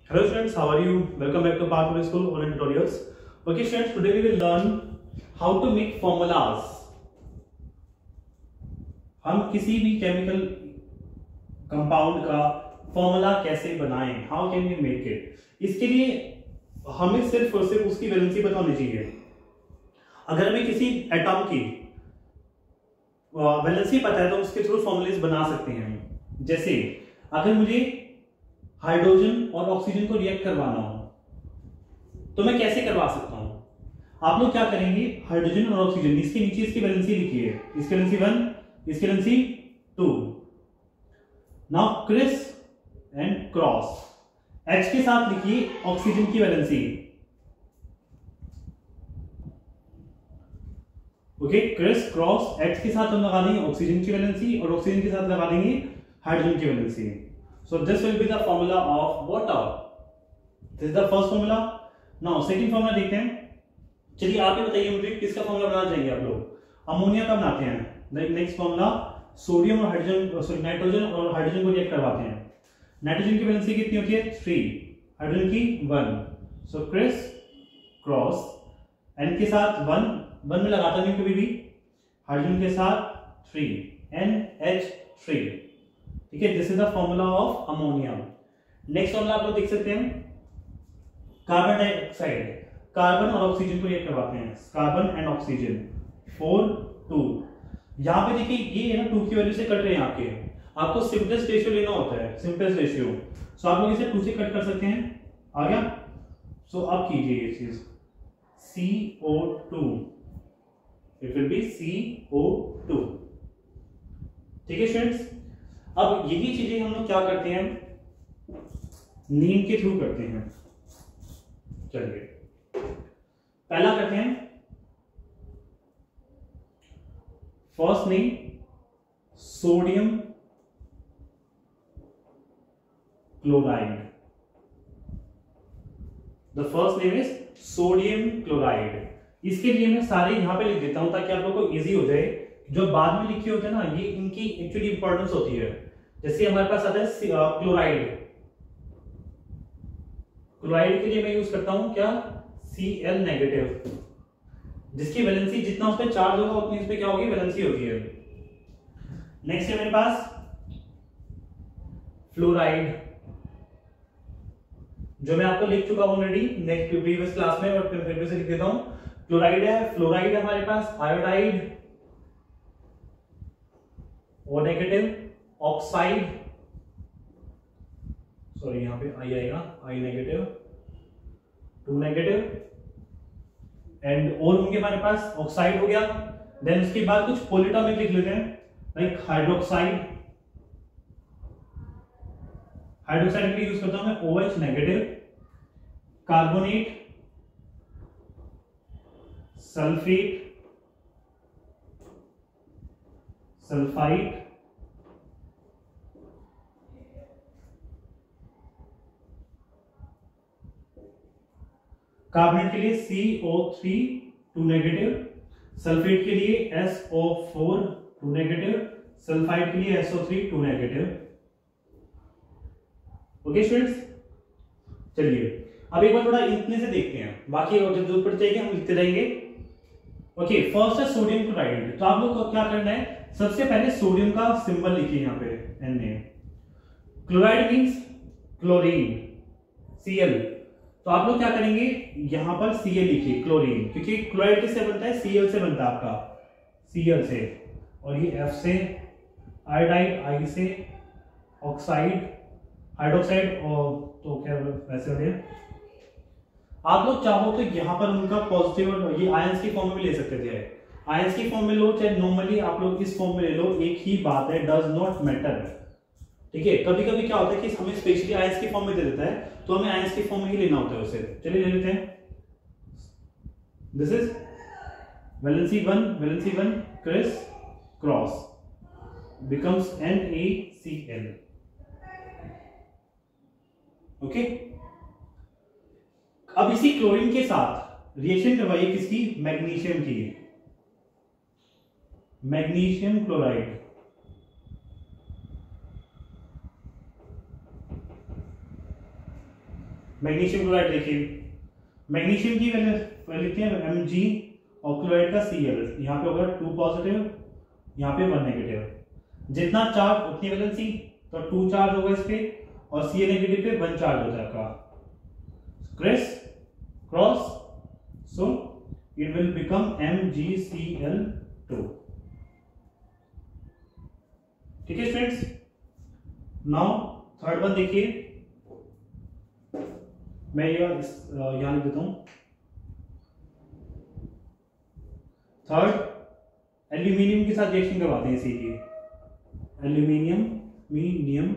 Hello students, how are you? Welcome back to Pathway School online tutorials. Okay students, today we will learn how to make formulas. हम किसी भी chemical compound का formula कैसे बनाएं? How can we make it? इसके लिए हमें सिर्फ और सिर्फ उसकी वैलेंसी पता होनी चाहिए. अगर हमें किसी एटम की वैलेंसी पता है तो उसके थ्रू फॉर्मूलेस बना सकते हैं. जैसे अगर मुझे हाइड्रोजन और ऑक्सीजन को रिएक्ट करवाना हो तो मैं कैसे करवा सकता हूं? आप लोग क्या करेंगे, हाइड्रोजन और ऑक्सीजन, इसके नीचे इसकी वैलेंसी लिखिए. इसकी वैलेंसी 1, इसकी valency 2. Now criss and cross, H के साथ लिखिए ऑक्सीजन की valency. Okay, criss cross H के साथ हम लगा देंगे ऑक्सीजन की वैलेंसी और ऑक्सीजन के साथ लगा देंगे हाइड्रोजन की valency. So this will be the formula of water. This is the first formula. Now second formula देखते हैं. चलिए आप ही बताइए मुझे किसका फॉर्मूला बनाना चाहेंगे आप लोग? अमोनिया का बनाते हैं. नेक्स्ट फॉर्मूला सोडियम और हाइड्रोजन, सॉरी नाइट्रोजन और हाइड्रोजन को रिएक्ट करवाते हैं. नाइट्रोजन की वैलेंसी कितनी होती है? 3. हाइड्रोजन की 1. सो क्रिस क्रॉस N के साथ 1 में लगाता नहीं कभी भी. हाइड्रोजन के साथ 3 NH3. ठीक है, this is the formula of ammonia. Next formula आप लोग देख सकते हैं, कार्बन डाइऑक्साइड. कार्बन और ऑक्सीजन को रिएक्ट करवाते हैं. Carbon and oxygen 4 2. यहां पे देखिए ये है ना 2 की वैल्यू से कट रहे हैं आपके. आपको सिंपलेस्ट रेशियो लेना होता है, सिंपलेस्ट रेशियो. सो आप लोग इसे 2 से कट कर सकते हैं. आ गया? सो अब कीजिए ये चीज, CO2 it will be CO2. ठीक है स्टूडेंट्स, अब यही चीजें हम लोग क्या करते हैं, नीम के थ्रू करते हैं. चलिए पहला करते हैं, first name sodium chloride. The first name is sodium chloride. इसके लिए मैं सारे यहां पे लिख देता हूं ताकि आप लोगों को इजी हो जाए. जो बाद में लिखे होते हैं ना, ये इनकी एक्चुअली इंपॉर्टेंस होती है. जैसे हमारे पास आता है क्लोराइड. क्लोराइड के लिए मैं यूज करता हूं क्या? Cl negative. जिसकी वैलेंसी जितना उस पर चार्ज होगा उतनी उस पर क्या होगी? वैलेंसी होगी है. नेक्स्ट है मेरे पास फ्लोराइड, जो मैं आपको लिख चुका हूं ऑलरेडी नेक्स्ट प्रीवियस क्लास में, और फिर से लिख देता हूं. क्लोराइड है, फ्लोराइड है हमारे पास, आयोडाइड और नेगेटिव, ऑक्साइड, सॉरी यहां पे आई आएगा, आई नेगेटिव, 2 नेगेटिव, एंड और होंगे हमारे पास. ऑक्साइड हो गया. देन उसके बाद कुछ पॉलीटॉमिक लिख लेते हैं, लाइक हाइड्रोक्साइड. हाइड्रोक्साइड के लिए यूज करता हूं मैं OH negative, carbonate, sulphate, sulphide, carbonate के लिए CO3 2 नेगेटिव, सल्फेट के लिए SO4 2 नेगेटिव, सल्फाइड के लिए SO3 2 नेगेटिव. ओके स्टूडेंट्स, चलिए अब एक बार थोड़ा इतने से देखते हैं, बाकी और जब जरूरत पड़ जाएगी हम लिखते रहेंगे. ओके, फर्स्ट है सोडियम क्लोराइड. तो आप लोग को क्या करना है, सबसे पहले सोडियम का सिंबल लिखिए यहां पे Na. Chloride means chlorine, Cl. तो आप लोग क्या करेंगे, यहां पर Cl लिखिए, क्लोरीन, क्योंकि क्लोराइड किससे बनता है? Cl से बनता है आपका, Cl से. और ये F से, आयोडाइड I से, ऑक्साइड, हाइड्रोक्साइड, और तो क्या वैसे हो गया. आप लोग चाहो तो यहां पर उनका पॉजिटिव और ये आयंस की फॉर्म में ले सकते थे. आयंस की फॉर्म में लो चाहे नॉर्मली आप लोग इस फॉर्म में ले लो, एक ही बात है, डज नॉट मैटर. ठीक है, कभी कभी क्या होता है कि हमें स्पेशली आयंस की फॉर्म में दे देता है, तो हमें आयंस की फॉर्म में ही लेना होता है उसे. चलिए ले लेते हैं. This is valency 1 criss cross becomes NaCl. Okay, अब इसी क्लोरीन के साथ रिएक्शन करवाइए किसकी? मैग्नीशियम की, मैग्नीशियम क्लोराइड. मैग्नीशियम क्लोराइड देखिए, मैग्नीशियम की वैल्यू लिखते हैं Mg और क्लोराइड का Cl, यहाँ पे होगा 2 पॉजिटिव, यहाँ पे 1 नेगेटिव। जितना चार्ज उतनी वैलेंसी, तो 2 चार्ज होगा इस पे और Cl नेगेटिव पे 1 चार्ज होता है आपका, criss cross, so it will become MgCl2। ठीक है स्टूडेंट्स। नाउ थर्ड वन देखिए, मैं यहां लिख देता हूं। थर्ड, एल्यूमिनियम के साथ रिएक्शन करवाते हैं इसी की, एल्यूमिनियम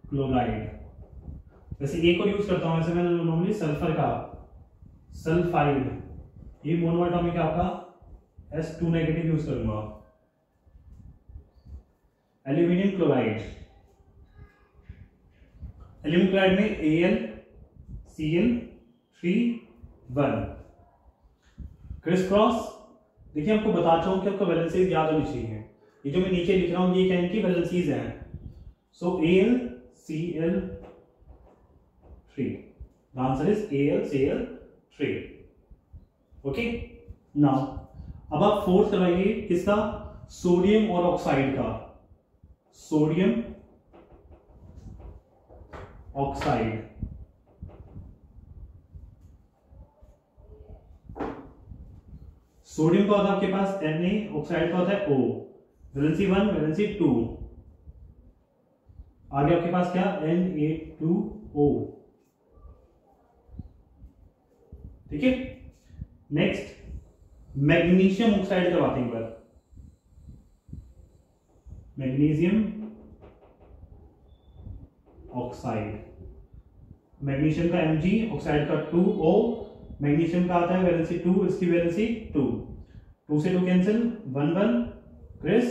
क्लोराइड। वैसे एक और यूज करता हूं, वैसे मैं नॉर्मली सल्फर का सल्फाइड, ये मोनोएटॉमिक है आपका S2 नेगेटिव यूज करूंगा। एल्यूमिनियम क्लोराइड, एल्यूमिनियम क्लोराइड में AlCl3 1 क्रिस क्रॉस। देखिए आपको बताता हूं कि आपको वैलेंसीज याद होनी चाहिए। ये जो मैं नीचे लिख रहा हूं ये क्या इनकी वैलेंसीज हैं। सो AlCl3, the answer is AlCl3। Okay, now अब आप फोर्थ करवाइए किसका, सोडियम और ऑक्साइड का, सोडियम ऑक्साइड। सोडियम का होता है आपके पास Na, ऑक्साइड का होता है O, वैलेंसी 1 वैलेंसी 2, आगे आपके पास क्या Na2O। ठीक है, नेक्स्ट मैग्नीशियम ऑक्साइड करवाते हैं एक बार, मैग्नीशियम ऑक्साइड, मैग्नीशियम का Mg, ऑक्साइड का 2O, मैग्नीशियम का आता है वैलेंसी 2, इसकी वैलेंसी 2, 2 से 2 कैंसिल, 1 1 क्रिस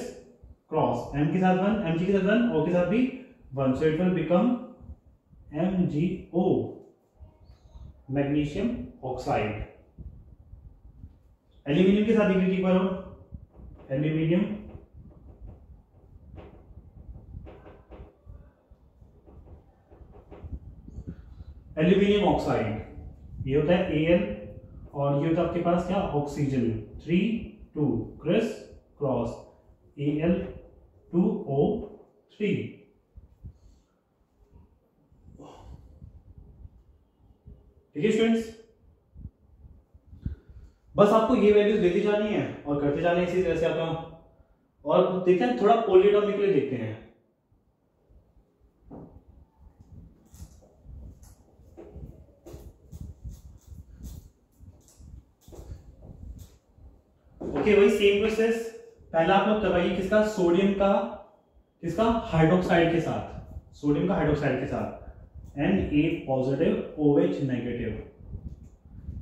क्रॉस, M के साथ 1, Mg के साथ 1, O के साथ भी 1, so it will become MgO, magnesium oxide. Aluminium के साथ एक बार और, एल्यूमिनियम ऑक्साइड, ये होता है Al और ये होता है आपके पास क्या, ऑक्सीजन, 3 2 क्रिस क्रॉस, Al2O3। ठीक है स्टूडेंट्स, बस आपको ये वैल्यूज देती जानी है और करते जाने इसी तरह से आपका। और देखते हैं थोड़ा पॉलीएटॉमिक के लिए देखते हैं। ओके, वही सेम प्रोसेस, पहला आप लोग करवाइए किसका, सोडियम का, किसका, हाइड्रोक्साइड के साथ, सोडियम का हाइड्रोक्साइड के साथ Na पॉजिटिव OH नेगेटिव।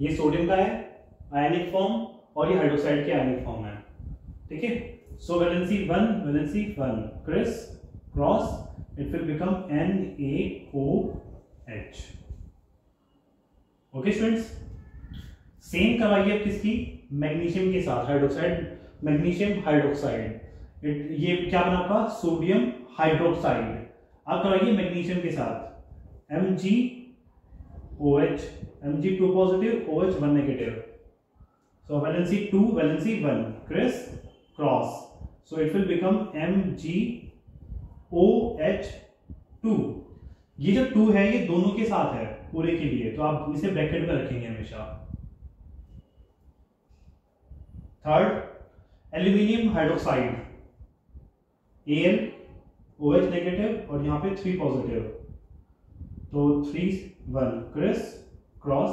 ये सोडियम का है आयनिक फॉर्म और ये हाइड्रोक्साइड के आयनिक फॉर्म है। ठीक है, so valency 1 valency 1 criss cross, it will become NaOH। Okay students, same करवाइए आप किसकी, मैग्नीशियम के साथ, हाइड्रोक्साइड, मैग्नीशियम हाइड्रोक्साइड, ये क्या बना आपका, सोडियम हाइड्रोक्साइड। अब करवाइए मैग्नीशियम के साथ MgOH, Mg2 positive OH 1 negative, so valency 2 valency 1 criss cross, so it will become MgOH2। ये जो 2 है ये दोनों के साथ है पूरे के लिए, तो आप इसे ब्रैकेट में रखेंगे हमेशा। Third, aluminium hydroxide, AlOH negative और यहां पे 3 पॉजिटिव, तो 3 1 criss cross,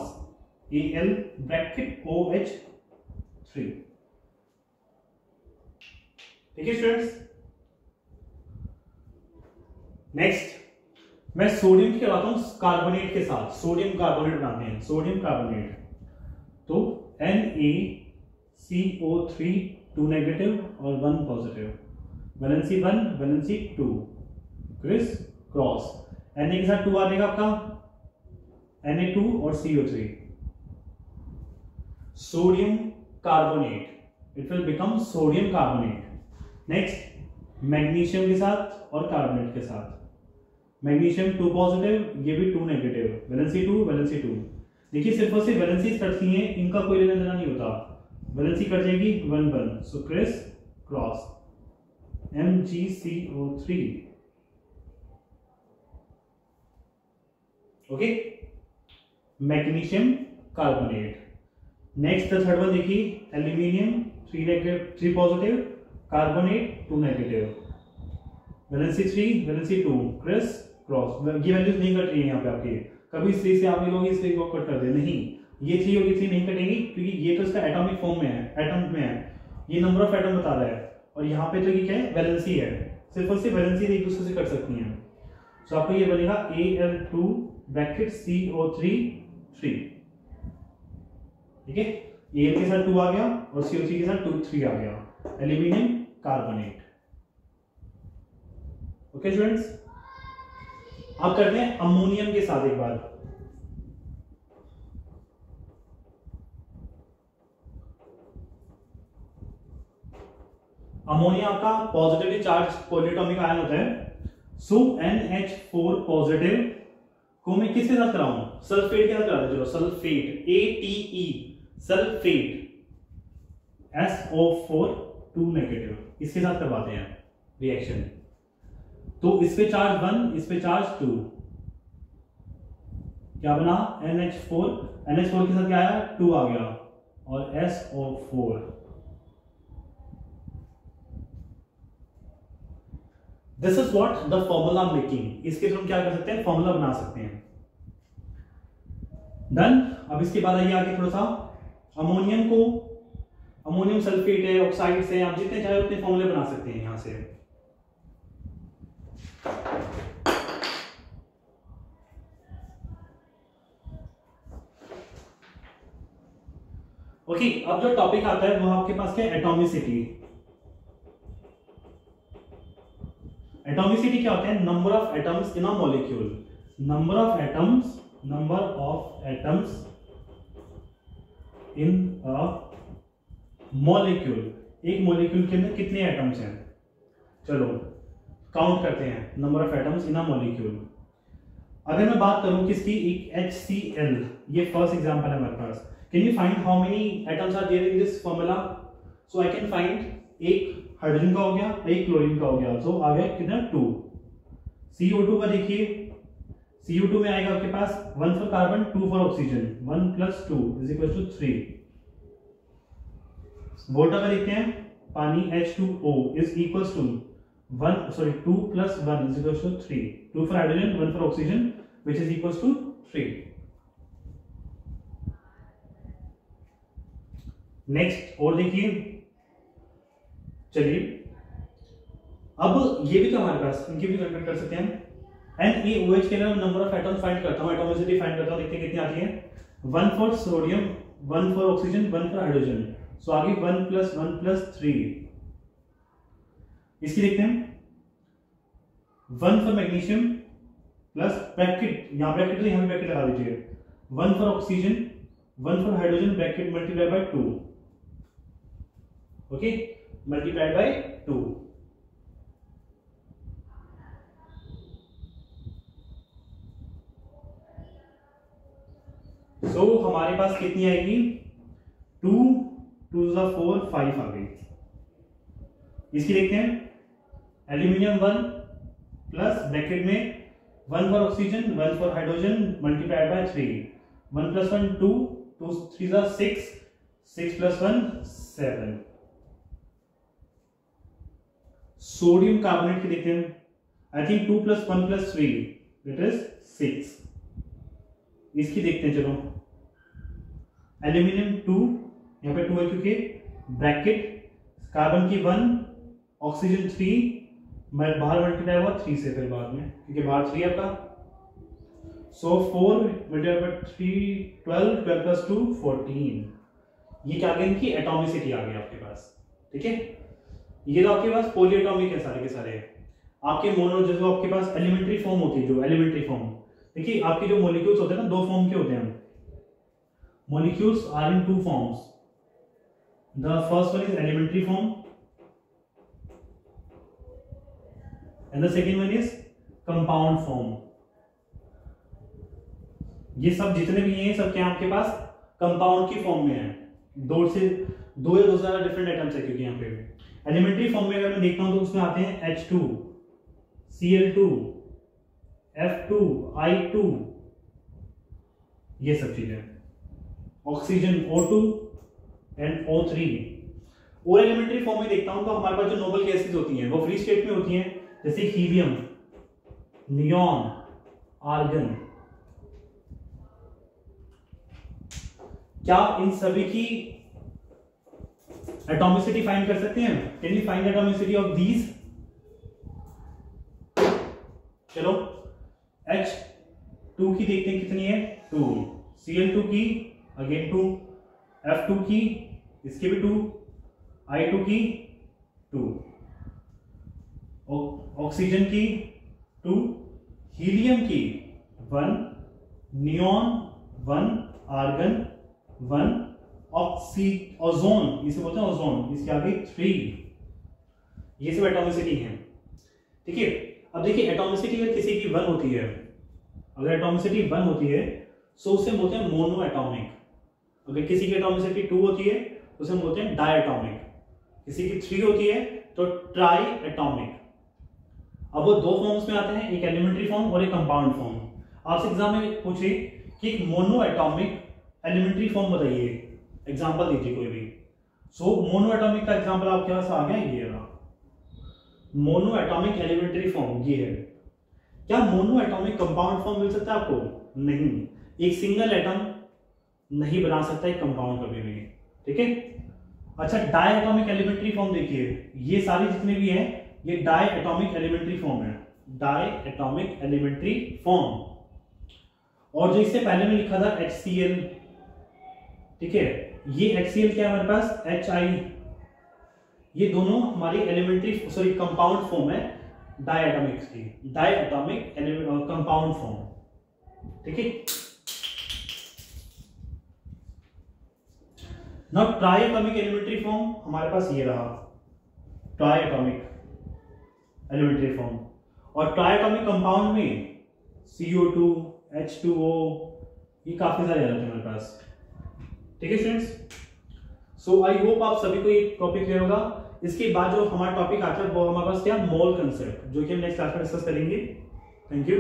Al bracket OH3। ठीक है स्टूडेंट्स, नेक्स्ट मैं सोडियम की करवाता हूं कार्बोनेट के साथ, सोडियम कार्बोनेट बनाते हैं, सोडियम कार्बोनेट, तो NaCO3 2 नेगेटिव और 1 positive, valency 1 valency 2 criss cross, Na के साथ 2 आ जाएगा आपका, Na2 और CO3, sodium carbonate, it will become sodium carbonate. Next magnesium के साथ और कार्बोनेट के साथ, मैग्नीशियम 2 पॉजिटिव, ये भी 2 नेगेटिव, वैलेंसी 2 वैलेंसी 2। देखिए सिर्फ और सिर्फ वैलेंसी कटती हैं, इनका कोई लेना देना नहीं होता, वैलेंसी कट जाएगी 1 1, so criss cross MgCO3। Okay, magnesium carbonate. Next the third one देखिए, aluminium 3 positive, carbonate 2 negative, valency 3 valency 2, criss cross. ये वैल्यूज नहीं कट रही है यहाँ पे आपकी, कभी 3 से आप लोग इस 3 को कट कर दे, नहीं, ये 3 और ये 3 नहीं कटेंगी, क्योंकि ये तो इसका एटॉमिक फॉर्म में है, एटम में है, ये नंबर ऑफ एटम बता रहा है, और यहाँ पे तो ये क्या है, वैलेंसी है, सिर्फ और सिर्फ वैलेंसी एक दूसरे से कट सकती हैं। सो आपको ये बनेगा Al2 ब्रैकेट CO3 3, ठीक है, Al के साथ 2 आ गया और CO3 के साथ 2 3 आ गया, एल्यूमिनियम कार्बोनेट। ओके स्टूडेंट्स, अब करते हैं अमोनियम के साथ एक बार। अमोनिया आपका पॉजिटिवली चार्ज पॉलीएटॉमिक आयन होता है। सो NH4 पॉजिटिव को मैं किसके साथ कराऊं, सल्फेट के साथ कराता हूं, चलो sulphate ATE, sulphate SO4 2 negative, इसके साथ करवाते हैं रिएक्शन। तो इस पे चार्ज 1, इस पे चार्ज 2, क्या बना NH4 के साथ क्या आया 2 आ गया, और SO4। This is what the formula making, इसके थ्रू हम क्या कर सकते हैं, फॉर्मूला बना सकते हैं। डन। अब इसके बाद आइए आगे थोड़ा सा, अमोनियम सल्फेट है, ऑक्साइड है, आप जितने चाहे उतने फॉर्मूले बना सकते हैं यहां से। ओके, अब जो टॉपिक आता है वो आपके पास क्या है, एटॉमिसिटी। एटॉमिसिटी क्या होता है, number of atoms in a molecule, number of atoms in a molecule, एक मॉलिक्यूल के अंदर कितने एटम्स हैं, चलो काउंट करते हैं, number of atoms in a molecule. अगर मैं बात करूं किसकी, एक HCl, ये फर्स्ट एग्जांपल है हमारे पास। Can you find how many atoms are there in this formula? So I can find एक हाइड्रोजन का हो गया, एक क्लोरीन का हो गया, सो आ गया कितना 2। CO2 का देखिए, CO2 में आएगा आपके पास 1 for carbon 2 for oxygen, 1 + 2 = 3। Water का देखते हैं, पानी H2O is equals to 2 + 1 = 3, 2 for hydrogen 1 for oxygen which is equals to 3। Next और देखिए, चलिए अब ये भी तो हमारे पास, इनकी भी कैलकुलेट कर सकते हैं। NaOH के लिए नंबर ऑफ एटम्स फाइंड करता हूं, एटॉमिसिटी फाइंड करता हूं, देखते हैं कितनी आती है। 1 for sodium, 1 for oxygen, 1 for hydrogen, so आगे 1 + 1 + 3। इसकी देखते हैं, 1 फॉर मैग्नीशियम प्लस ब्रैकेट, यहां ब्रैकेट तो यहां ब्रैकेट लगा दीजिए, 1 for oxygen, 1 for hydrogen, bracket multiply by 2, okay, multiplied by 2। सो हमारे पास कितनी आएगी, 2 2 4 5 आ गई। इसकी देखते हैं, एल्यूमिनियम 1 प्लस ब्रैकेट में 1 for oxygen, 1 for hydrogen, multiplied by 3, 1 + 1 2, 2 3 6, 6 + 1 7। Sodium carbonate की देखते हैं, आई थिंक 2 + 1 + 3 दैट इज 6। इसकी देखते हैं, चलो एल्यूमिनियम 2, यहां पे 2 है क्योंकि ब्रैकेट, कार्बन की 1, ऑक्सीजन 3, बाहर मल्टीप्लाई हुआ 3 से, फिर बाद में क्योंकि बाहर 3 आपका, सो 4 मल्टीप्लाई बाय 3 12, 12 + 2 14। ये क्या आ गया, इनकी एटॉमिसिटी आ गई आपके पास, ठीक है। ये तो आपके पास पॉलीएटॉमिक है सारे के सारे। आपके मोनो जो आपके पास एलिमेंट्री फॉर्म होती है, जो एलिमेंट्री फॉर्म, देखिए आपके जो मॉलिक्यूल्स होते हैं ना, 2 फॉर्म के होते हैं। Molecules are in 2 forms, the first one is elementary form and the second one is compound form. ये सब जितने भी हैं सब क्या आपके पास कंपाउंड की फॉर्म में है, दो या दो से ज्यादा डिफरेंट एटम्स है, क्योंकि यहाँ पे एलिमेंट्री फॉर्म में अगर मैं देखता हूं तो उसमें आते हैं H2, Cl2, F2, I2, ये सब चीजें, ऑक्सीजन O2 एंड O3। और एलिमेंट्री फॉर्म में देखता हूं तो हमारे पास जो नोबल गैसेस होती हैं वो फ्री स्टेट में होती हैं, जैसे हीलियम, नियॉन, आर्गन। क्या इन सभी की एटॉमिसिटी फाइंड कर सकते हैं? Can you find atomicity of these? चलो H2 की देखते हैं कितनी है, 2, Cl2 की अगेन 2, F2 की इसके भी 2, I2 की 2, ऑक्सीजन की 2, हीलियम की 1, नियॉन 1, आर्गन 1, ओजोन, इसे बोलते हैं ओजोन, इसके आगे 3। ये सब एटॉमिसिटी है। ठीक है, अब देखिए एटॉमिसिटी अगर किसी की 1 होती है, अगर एटॉमिसिटी 1 होती है तो उसे बोलते हैं मोनो एटॉमिक। अगर किसी की एटॉमिसिटी 2 होती है तो उसे बोलते हैं डाई एटॉमिक। किसी की 3 होती है तो ट्राई एटॉमिक। अब वो दो फॉर्म्स में आते हैं, एक एलिमेंट्री फॉर्म और एक कंपाउंड फॉर्म। आपसे एग्जाम में पूछे कि एक मोनो एटॉमिक एलिमेंट्री फॉर्म बताइए, एग्जांपल दीजिए कोई भी। सो मोनो एटॉमिक का एग्जांपल आपके पास आ गया, ये रहा मोनो एटॉमिक एलिमेंट्री फॉर्म, ये है। क्या मोनो एटॉमिक कंपाउंड फॉर्म मिल सकता है आपको? नहीं, एक सिंगल एटम नहीं बना सकता एक कंपाउंड कभी भी। ठीक है, अच्छा डाई एटॉमिक एलिमेंट्री फॉर्म देखिए, ये सारी जितने भी हैं ये डाई एटॉमिक एलिमेंट्री फॉर्म है, डाई एटॉमिक एलिमेंट्री फॉर्म। और जो इससे पहले में लिखा था HCl, ठीक है, ये HCl क्या है हमारे पास, HI, ये दोनों हमारी एलिमेंट्री सॉरी कंपाउंड फॉर्म है डाई एटॉमिक की, डाई एटॉमिक कंपाउंड फॉर्म। ठीक है, now triatomic elementary form हमारे पास ये रहा, ट्राई एटॉमिक एलिमेंट्री फॉर्म। और ट्राई एटॉमिक कंपाउंड में CO2, H2O, ये काफी सारे आ जाते हैं हमारे पास। ठीक है स्टूडेंट्स, सो आई होप आप सभी को ये टॉपिक क्लियर होगा। इसके बाद जो हमारा टॉपिक आता है वो हमारे पास क्या, मोल कंसेप्ट, जो कि हम नेक्स्ट क्लास में डिस्कस करेंगे। Thank you.